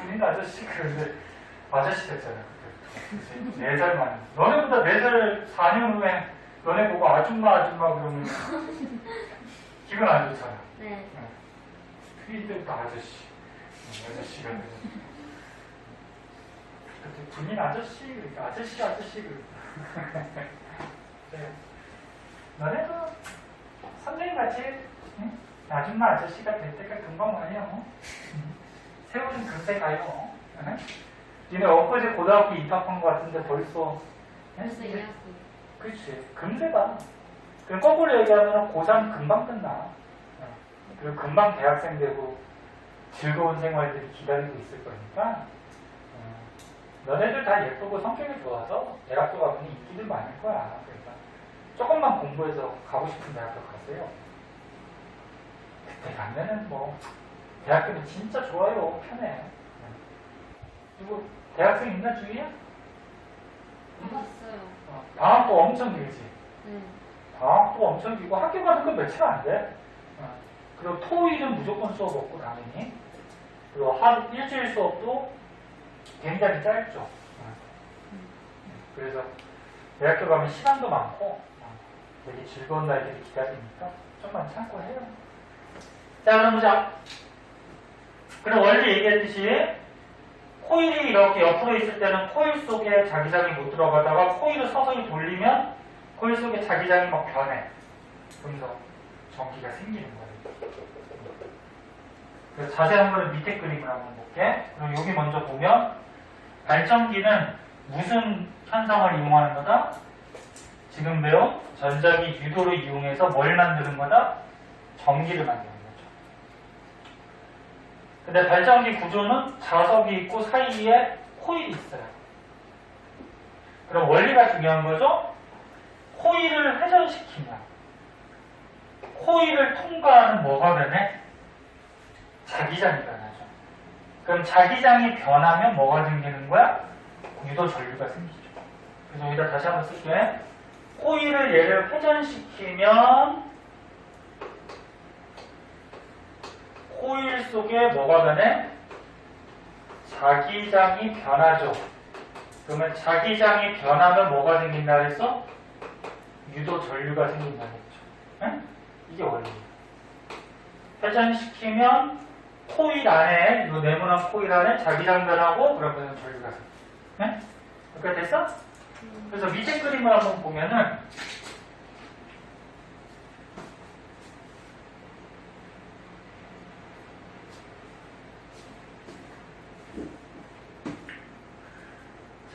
그런데 아저씨 됐잖아 그때. 4살 많은. 너네보다 4살 4년 후에 너네 보고 아줌마 그러면 기분 안 좋잖아. 네. 그때부터 아저씨가 되는. 그때 군인 아저씨 그래. 너네도 선생님 같이 응? 아줌마 아저씨가 될 때가 금방 와요. 세월은 금세 가요. 응? 니네 엊그제 고등학교 입학한 것 같은데 벌써 벌써 이제- 2학기. 그렇지. 금세가. 그럼 거꾸로 얘기하면 고3 금방 끝나. 그리고 금방 대학생 되고 즐거운 생활들이 기다리고 있을 거니까 너네들 다 예쁘고 성격이 좋아서 대학교 가면 인기들 많을 거야. 그러니까 조금만 공부해서 가고 싶은 대학교 가세요. 그때 가면은 뭐 대학교는 진짜 좋아요. 편해. 그리고 대학생 있나 주위에? 있어요. 방학도 엄청 길지. 네. 방학도 엄청 길고 학교 가는 건 며칠 안 돼. 그리고 토일은 무조건 수업 없고 당연히. 그리고 하루 일주일 수업도 굉장히 짧죠. 그래서 대학교 가면 시간도 많고 되게 즐거운 날들이 기다리니까 좀만 참고 해요. 자, 그럼 보자. 그럼 원래 얘기했듯이 코일이 이렇게 옆으로 있을 때는 코일 속에 자기장이 못 들어가다가 코일을 서서히 돌리면 코일 속에 자기장이 막 변해. 그러면서 전기가 생기는 거예요. 그래서 자세한 거는 밑에 그림을 한번 볼게. 그럼 여기 먼저 보면 발전기는 무슨 현상을 이용하는 거다? 지금 배운 전자기 유도를 이용해서 뭘 만드는 거다? 전기를 만드는 거죠. 근데 발전기 구조는 자석이 있고 사이에 코일이 있어요. 그럼 원리가 중요한 거죠? 코일을 회전시키면 코일을 통과하는 뭐가 변해? 자기장이 변하죠. 그럼 자기장이 변하면 뭐가 생기는 거야? 유도 전류가 생기죠. 그래서 여기다 다시 한번 쓸게. 코일을 얘를 회전시키면 코일 속에 뭐가 변해? 자기장이 변하죠. 그러면 자기장이 변하면 뭐가 생긴다 그랬어? 유도 전류가 생긴다 그랬죠. 응? 이게 원리예요. 회전시키면 코일 안에, 이 네모난 코일 안에 자기장 변하고 그러면 전류가 생겨. 네? 이렇게 됐어? 그래서 밑에 그림을 한번 보면은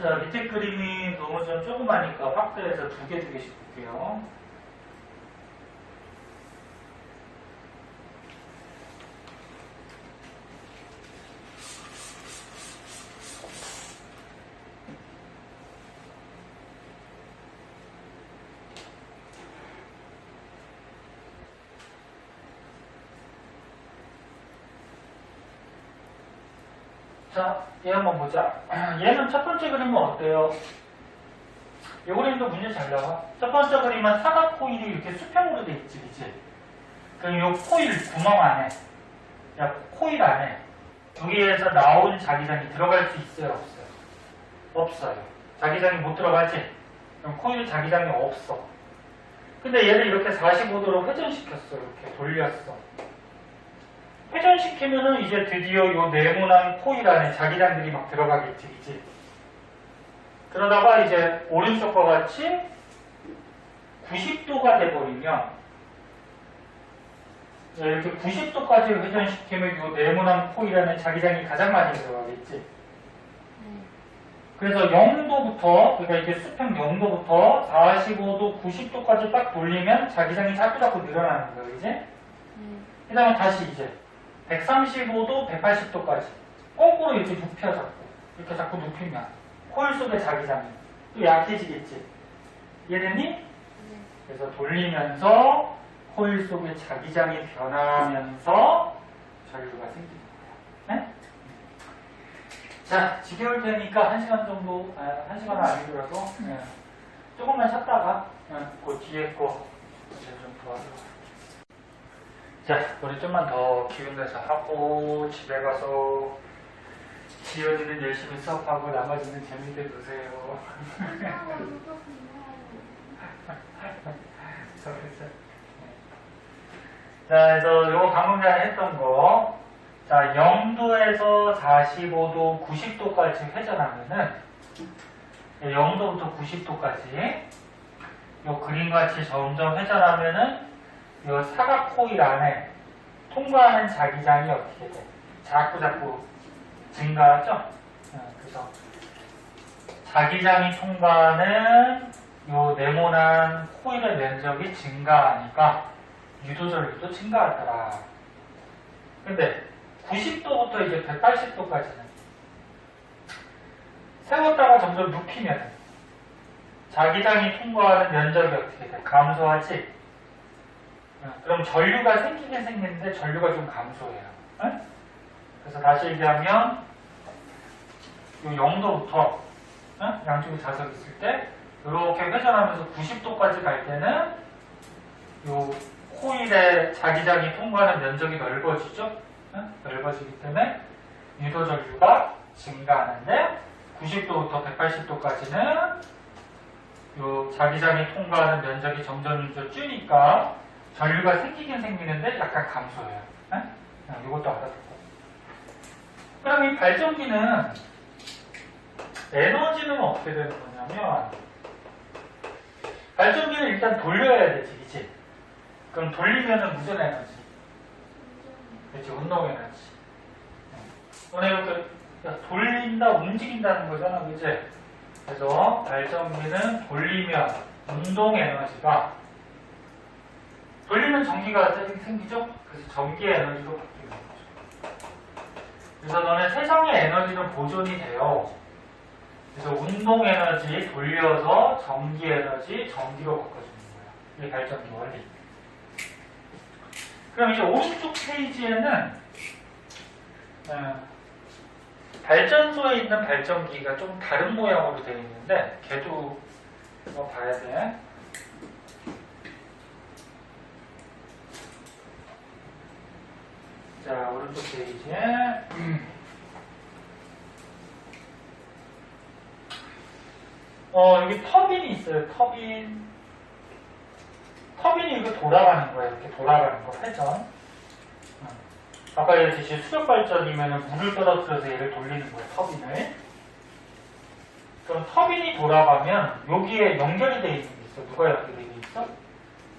자, 밑에 그림이 너무 좀 조그마니까 확대해서 두 개씩 볼게요. 자, 얘 한번 보자. 얘는 첫 번째 그림은 어때요? 이 그림도 문제 잘 나와. 첫 번째 그림은 사각 코일이 이렇게 수평으로 돼 있지, 그치? 그럼 이 코일 구멍 안에, 야, 코일 안에 여기에서 나온 자기장이 들어갈 수 있어요, 없어요? 없어요. 자기장이 못 들어가지? 그럼 코일 자기장이 없어. 근데 얘를 이렇게 45도로 회전시켰어, 이렇게 돌렸어. 회전시키면은 이제 드디어 이 네모난 코일 안에 자기장들이 막 들어가겠지, 그치? 그러다가 이제 오른쪽과 같이 90도가 돼버리면 이렇게 90도까지 회전시키면 이 네모난 코일 안에 자기장이 가장 많이 들어가겠지. 그래서 0도부터, 그러니까 이게 수평 0도부터 45도, 90도까지 딱 돌리면 자기장이 자꾸자꾸 늘어나는 거예요, 그지? 그 다음에 다시 이제 135도, 180도까지 거꾸로 이렇게 눕혀 자꾸. 이렇게 자꾸 눕히면 코일 속의 자기장이 또 약해지겠지. 이해됐니? 그래서 돌리면서 코일 속의 자기장이 변하면서 전류가 생기는 거예요. 네? 자, 지겨울 테니까 1시간 정도, 1시간은 아니더라도 조금만 쉬었다가 그 뒤에 거 이제 좀 도와줘요. 자, 우리 좀만 더 기운 내서 하고 집에 가서 지연이는 열심히 수업하고 나머지는 재밌게 노세요. 자, 그래서 요거 방금 전에 했던 거, 자, 0도에서 45도, 90도까지 회전하면은 0도부터 90도까지 요 그림같이 점점 회전하면은 요 사각 코일 안에 통과하는 자기장이 어떻게 돼? 자꾸 증가하죠? 그래서 자기장이 통과하는 요 네모난 코일의 면적이 증가하니까 유도전류도 증가하더라. 근데 90도부터 이제 180도까지는 세웠다가 점점 눕히면 자기장이 통과하는 면적이 어떻게 돼? 감소하지? 그럼 전류가 생기긴 생기는데 전류가 좀 감소해요. 응? 그래서 다시 얘기하면 이 0도부터 양쪽에 자석이 있을 때 이렇게 회전하면서 90도까지 갈 때는 이 코일의 자기장이 통과하는 면적이 넓어지죠. 넓어지기 때문에 유도 전류가 증가하는데 90도부터 180도까지는 이 자기장이 통과하는 면적이 점점 줄니까 전류가 생기긴 생기는데 약간 감소해요. 이것도 알아듣고. 그럼 이 발전기는 에너지는 어떻게 되는 거냐면 발전기는 일단 돌려야 되지, 그치? 그럼 돌리면은 무슨 에너지? 그치, 운동 에너지. 너네 이렇게 돌린다, 움직인다는 거잖아, 그치? 그래서 발전기는 돌리면 운동 에너지가 돌리면 전기가 생기죠? 그래서 전기 에너지로 바뀌는 거죠. 그래서 너네 세상의 에너지는 보존이 돼요. 그래서 운동 에너지 돌려서 전기 에너지, 전기로 바꿔주는 거예요. 이게 발전기 원리. 그럼 이제 오른쪽 페이지에는 발전소에 있는 발전기가 좀 다른 모양으로 되어 있는데 걔도 이거 봐야 돼. 자, 오른쪽 페이지에 여기 터빈이 있어요. 터빈이 이렇게 돌아가는 거예요. 이렇게 돌아가는 거, 회전. 아까 얘기했듯이 수력발전이면 물을 떨어뜨려서 얘를 돌리는 거예요, 터빈을. 그럼 터빈이 돌아가면 여기에 연결이 되어 있는 게 있어. 누가 연결되어 있어?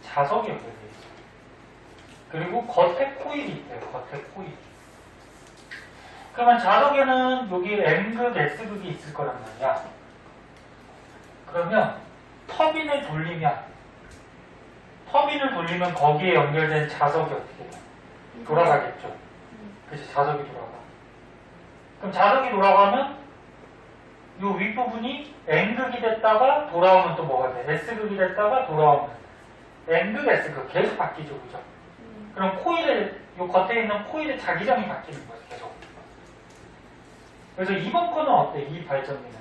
자석이 연결되어 있어. 그리고 겉에 코일이 있대요, 겉에 코일. 그러면 자석에는 여기 N극, S극이 있을 거란 말이야. 그러면 터빈을 돌리면 거기에 연결된 자석이 어떻게 돼? 돌아가겠죠. 그래서 자석이 돌아가. 그럼 자석이 돌아가면 이 윗부분이 N극이 됐다가 돌아오면 또 뭐가 돼? S극이 됐다가 돌아오면 N극, S극 계속 바뀌죠, 그죠? 그럼 이 겉에 있는 코일의 자기장이 바뀌는 거예요, 계속. 그래서 이번 거는 어때? 이 발전기는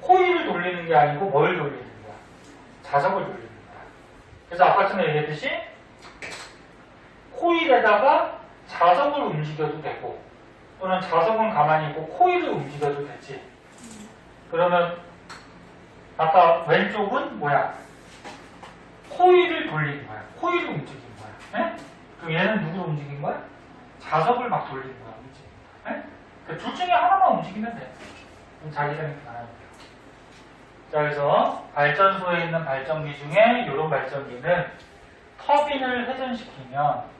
코일을 돌리는 게 아니고 뭘 돌리는 거야? 자석을 돌리는 거야. 그래서 아까 전에 얘기했듯이 코일에다가 자석을 움직여도 되고 또는 자석은 가만히 있고 코일을 움직여도 되지. 그러면 아까 왼쪽은 뭐야? 코일을 돌린 거야. 코일을 움직인 거야. 에? 그럼 얘는 누구를 움직인 거야? 자석을 막 돌리는 거야. 움직이는 거야. 둘 중에 하나만 움직이면 돼. 그럼 자기장이 변하니까. 자, 그래서 발전소에 있는 발전기 중에 이런 발전기는 터빈을 회전시키면,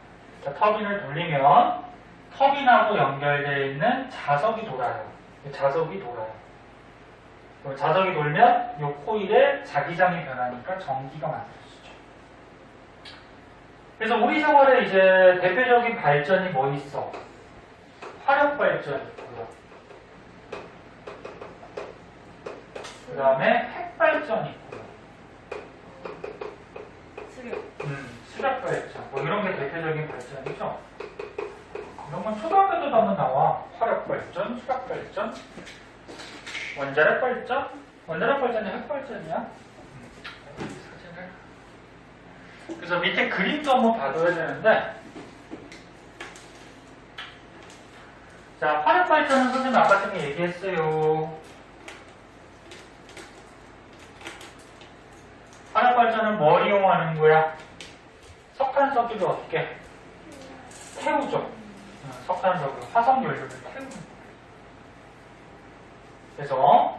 터빈을 돌리면 터빈하고 연결되어 있는 자석이 돌아요. 자석이 돌아요. 그럼 자석이 돌면 이 코일에 자기장이 변하니까 전기가 만들어지죠. 그래서 우리 생활에 이제 대표적인 발전이 뭐 있어? 화력 발전이 있고요. 그 다음에 핵발전이 있고요. 수력 발전. 뭐 이런 게 대표적인 발전이죠. 이런 건 초등학교도 한번 나와. 화력 발전, 수력 발전, 원자력 발전. 원자력 발전이 핵발전이야. 사진을. 그래서 밑에 그림도 한번 봐줘야 되는데, 자, 화력 발전은 선생님 아까 전에 얘기했어요. 화력 발전은 뭘 이용하는 거야? 석탄석유를 어떻게 태우죠. 석탄석유, 화석연료를 태우는 거예요. 그래서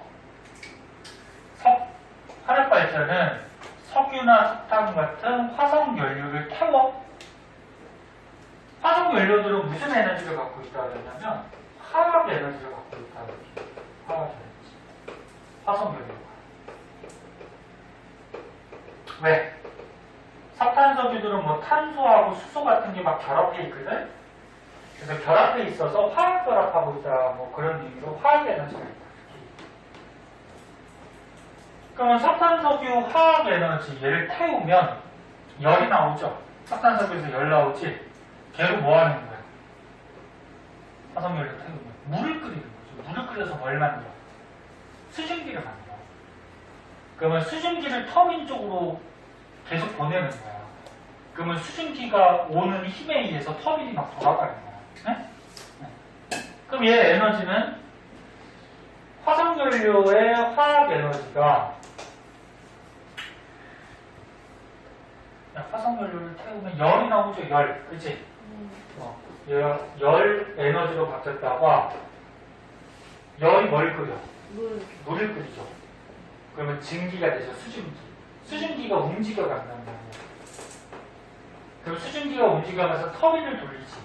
화력 발전은 석유나 석탄 같은 화석연료를 태워. 화석연료들은 무슨 에너지를 갖고 있다고 하냐면 화학 에너지를 갖고 있다고 해요. 화학 에너지. 화석연료가. 왜? 석탄석유들은 뭐 탄소하고 수소 같은 게 막 결합해 있거든? 그래서 결합해 있어서 화학 결합하고 있다, 뭐 그런 의미로 화학 에너지가 있다. 그러면 석탄석유 화학에너지 얘를 태우면 열이 나오죠. 석탄석유에서 열 나오지. 걔로 뭐 하는 거야? 화석연료 태우면 물을 끓이는 거죠. 물을 끓여서 뭘 만들어? 수증기를 만들어. 그러면 수증기를 터빈 쪽으로 계속 보내는 거야. 그러면 수증기가 오는 힘에 의해서 터빈이 막 돌아가는 거야. 네? 네. 그럼 얘 에너지는 화석연료의 화학에너지가 화석연료를 태우면 열이 나오죠. 열. 그치? 열 에너지로 바뀌었다가 열이 뭘 끓여? 물을 끓이죠. 그러면 증기가 되죠. 수증기. 수증기가 움직여간단 말이에요. 그럼 수증기가 움직여가면서 터빈을 돌리지.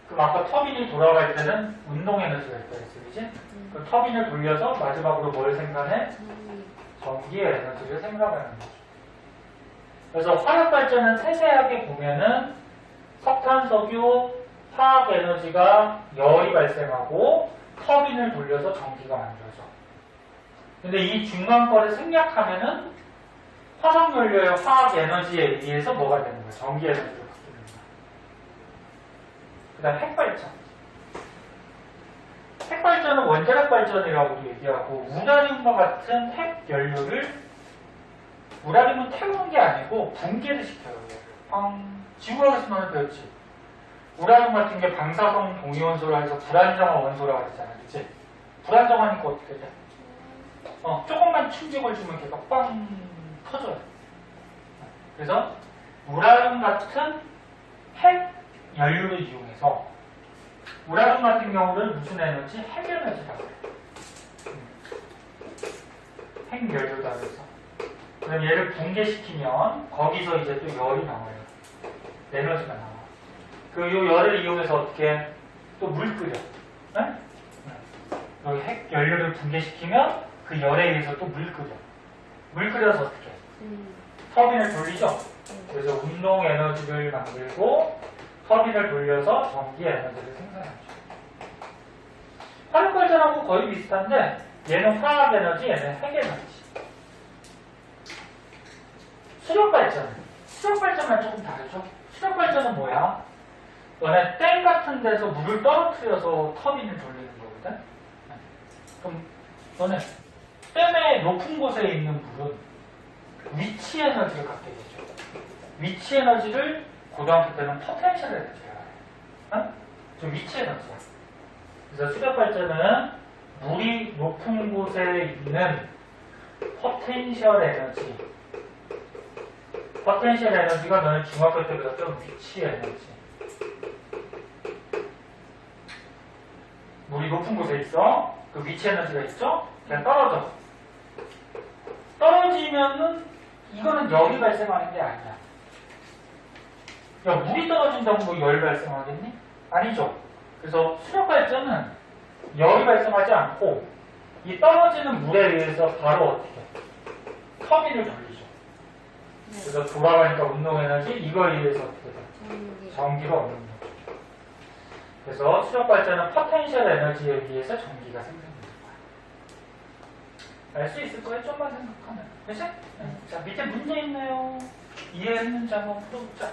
그럼 아까 터빈이 돌아갈 때는 운동 에너지가 있다 했어. 그치? 그럼 터빈을 돌려서 마지막으로 뭘 생산해? 전기 에너지를 생산하는 거죠. 그래서 화력발전은 세세하게 보면은 석탄석유 화학에너지가 열이 발생하고 터빈을 돌려서 전기가 만들어져. 근데 이 중간 거를 생략하면은 화석연료의 화학에너지에 의해서 뭐가 되는 거야? 전기 에너지로 바뀌는 거야. 그 다음 핵발전. 핵발전은 원자력 발전이라고도 얘기하고 우라늄과 같은 핵연료를 우라늄은 태우는 게 아니고 붕괴를 시켜요. 지구과학에서는 배웠지. 우라늄 같은 게 방사성 동위원소라 해서 불안정한 원소라고 그랬잖아. 그치? 불안정하니까 어떻게 돼? 조금만 충격을 주면 걔가 빵 터져요. 그래서 우라늄 같은 핵 연료를 이용해서 우라늄 같은 경우는 무슨 에너지? 핵 에너지라고 그래. 핵 연료다 그래서. 그럼 얘를 붕괴시키면 거기서 이제 또 열이 나와요. 에너지가 나와. 그 요 열을 이용해서 어떻게 또 물 끓여. 네? 여기 핵 연료를 붕괴시키면 그 열에 의해서 또 물 끓여. 물 끓여서 어떻게 해? 터빈을 돌리죠. 그래서 운동 에너지를 만들고 터빈을 돌려서 전기 에너지를 생산하죠. 화력발전하고 거의 비슷한데 얘는 화학 에너지, 얘는 핵 에너지. 수력발전은 조금 다르죠. 수력발전은 뭐야? 너네 댐 같은 데서 물을 떨어뜨려서 터빈을 돌리는 거거든? 그럼 너네 댐의 높은 곳에 있는 물은 위치 에너지를 갖게 되죠. 위치 에너지를 고등학교 때는 포텐셜 에너지라고 해요. 좀 위치 에너지야. 그래서 수력발전은 물이 높은 곳에 있는 포텐셜 에너지. 포텐셜 에너지가 너는 중학교 때 배웠던 위치 에너지. 물이 높은 곳에 있어. 그 위치 에너지가 있죠? 그냥 떨어져. 떨어지면은 이거는 열이 발생하는 게 아니야. 야, 물이 떨어진다고 뭐 열이 발생하겠니? 아니죠. 그래서 수력발전은 열이 발생하지 않고 이 떨어지는 물에 의해서 바로 어떻게 터빈을 돌리죠. 그래서 돌아가니까 운동에너지 이거에 의해서 어떻게 돼? 전기가 얻는 거죠. 그래서 수력발전은 포텐셜 에너지에 의해서 전기가 생성되는 거야. 알 수 있을 거예요. 좀만 생각하면. 그치? 자, 밑에 문제 있나요? 이해했는지 한번 풀어보자.